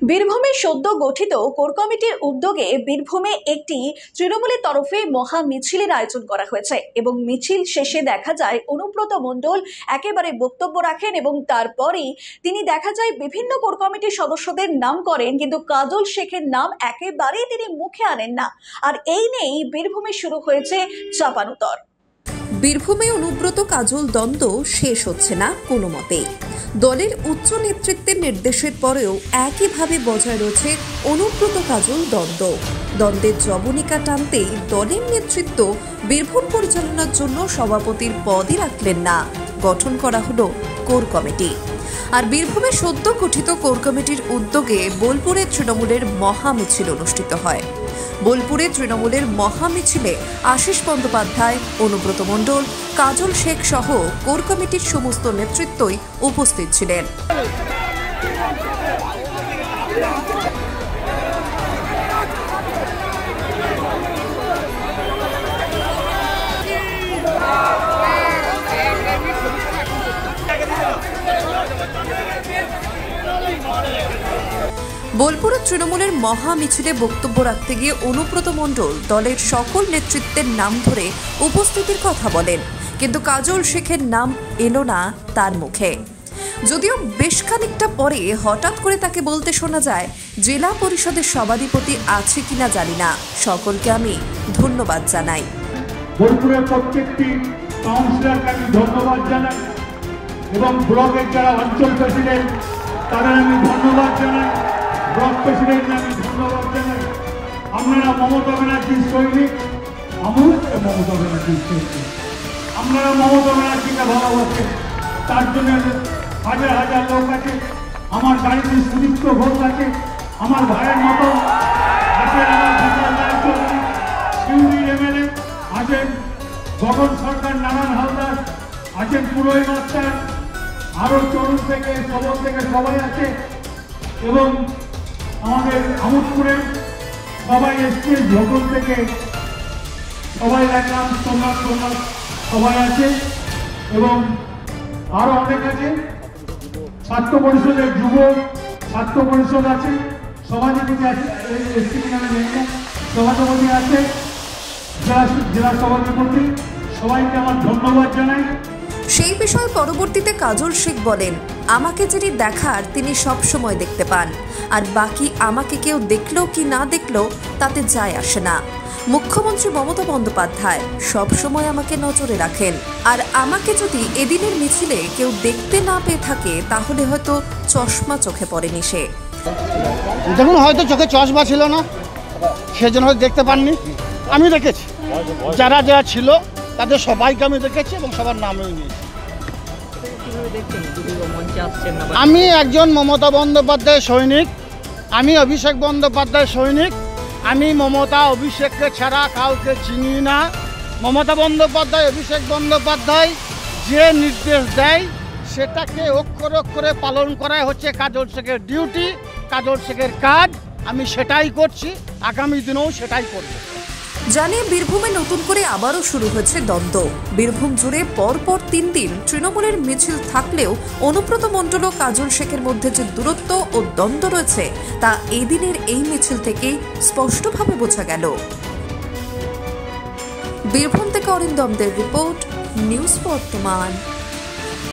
বীরভূমে সদ্য গঠিত কোর কমিটির উদ্যোগে বীরভূমে একটি তৃণমূলের তরফে মহা মিছিলের আয়োজন করা হয়েছে এবং মিছিল শেষে দেখা যায় অনুব্রত মণ্ডল একেবারে বক্তব্য রাখেন এবং তারপরেই তিনি দেখা যায় বিভিন্ন কোর কমিটির সদস্যদের নাম করেন, কিন্তু কাজল শেখের নাম একেবারেই তিনি মুখে আনেন না। আর এই নিয়েই বীরভূমে শুরু হয়েছে চাপানুতর। বীরভূমে অনুব্রত কাজল দ্বন্দ্ব শেষ হচ্ছে না কোনো মতেই। দলের উচ্চ নেতৃত্বের নির্দেশের পরেও একইভাবে বজায় রয়েছে অনুব্রত কাজল দ্বন্দ্বের জবনিকা টানতে দলের নেতৃত্ব বীরভূম পরিচালনার জন্য সভাপতির পদই রাখলেন না। গঠন করা হলো কোর কমিটি। আর বীরভূমে সদ্য গঠিত কোর কমিটির উদ্যোগে বোলপুরে তৃণমূলের মহা মিছিল অনুষ্ঠিত হয়। বোলপুরে তৃণমূলের মহা মিছিলে আশিস বন্দ্যোপাধ্যায়, অনুব্রত মণ্ডল, কাজল শেখ সহ কোর কমিটির সমস্ত নেতৃত্বই উপস্থিত ছিলেন। বোলপুরের তৃণমূলের মহা মিছিলে বক্তব্য রাখতে গিয়ে অনুব্রত মণ্ডল দলের সকল নেতৃত্বের নাম ধরে উপস্থিতির কথা বলেন, কিন্তু কাজল শেখের নাম এলো না তার মুখে। যদিও বেশ খানিকটা পরে হঠাৎ করে তাকে বলতে শোনা যায়, জেলা পরিষদের সভাধিপতি আছে কিনা জানি না, সকলকে আমি ধন্যবাদ জানাই। বোলপুরের প্রত্যেকটি কাউন্সিলরকে আমি ধন্যবাদ জানাই এবং ব্লকের যারা অঞ্চল প্রেসিডেন্ট তারা আমি ধন্যবাদ জানাই, ব্লক প্রেসিডেন্টকে আমি ধন্যবাদ জানাই। আপনারা মমতা ব্যানার্জির সৈনিক, আমিও মমতা ব্যানার্জির সৈনিক। আপনারা মমতা ব্যানার্জিকে ভালোবাসেন, তার জন্য হাজার হাজার লোক আছে। আমার গাড়িতে সুদীপ্ত ঘোষ আছে, আমার ভাইয়ের মতো আছেন আমার বিশাল রায়চৌধুরী, শিউরির এমএলএ আছেন গগন সরকার, নারায়ণ হালদার আছেন, পুরোহিত মাস্টার, আরো তরুণ থেকে সবল থেকে সবাই আছে এবং আমাদের আমোদপুরের সবাই এসছে, ঝোকন থেকে সবাই দেখলাম, সোমনাথ সবাই আছে এবং আরো অনেক আছে। ছাত্র পরিষদের যুব ছাত্র পরিষদ আছে, সভাপতি আছে, সভাপতি আছে, জেলা সভাপতি, সবাইকে আমার ধন্যবাদ জানাই। সেই বিষয়ে পরবর্তীতে কাজল শেখ বলেন, আমাকে যিনি দেখার তিনি সব সময় দেখতে পান, আর বাকি আমাকে কেউ দেখলো কি না দেখলো তাতে যায় আসে না। মুখ্যমন্ত্রী মমতা বন্দ্যোপাধ্যায় সব সময় আমাকে নজরে রাখেন, আর আমাকে যদি এদিনের মিছিলে কেউ দেখতে না পেয়ে থাকে তাহলে হয়তো চশমা চোখে পড়েনি সে। দেখুন, হয়তো চোখে চশমা ছিল না, সেজন্য হয়তো দেখতে পাননি। আমি দেখেছি, যারা যারা ছিল তাদের সবাইকে আমি দেখেছি এবং সবার নামও নিয়েছি। আমি একজন মমতা বন্দ্যোপাধ্যায় সৈনিক, আমি অভিষেক বন্দ্যোপাধ্যায় সৈনিক। আমি মমতা অভিষেককে ছাড়া কাউকে চিনি না। মমতা বন্দ্যোপাধ্যায় অভিষেক বন্দ্যোপাধ্যায় যে নির্দেশ দেয় সেটাকে অক্ষর অক্ষরে পালন করাই হচ্ছে কাজল শেখের ডিউটি, কাজল শেখের কাজ। আমি সেটাই করছি, আগামী দিনেও সেটাই করব। জানিয়ে বীরভূমে নতুন করে আবারও শুরু হয়েছে দ্বন্দ্ব। বীরভূম জুড়ে পরপর 3 দিন তৃণমূলের মিছিল থাকলেও অনুব্রত মণ্ডল ও কাজল শেখের মধ্যে যে দূরত্ব ও দ্বন্দ্ব রয়েছে তা এই দিনের এই মিছিল থেকেই স্পষ্টভাবে বোঝা গেল। বীরভূম থেকে অরিন্দমদের রিপোর্ট, নিউজ বর্তমান।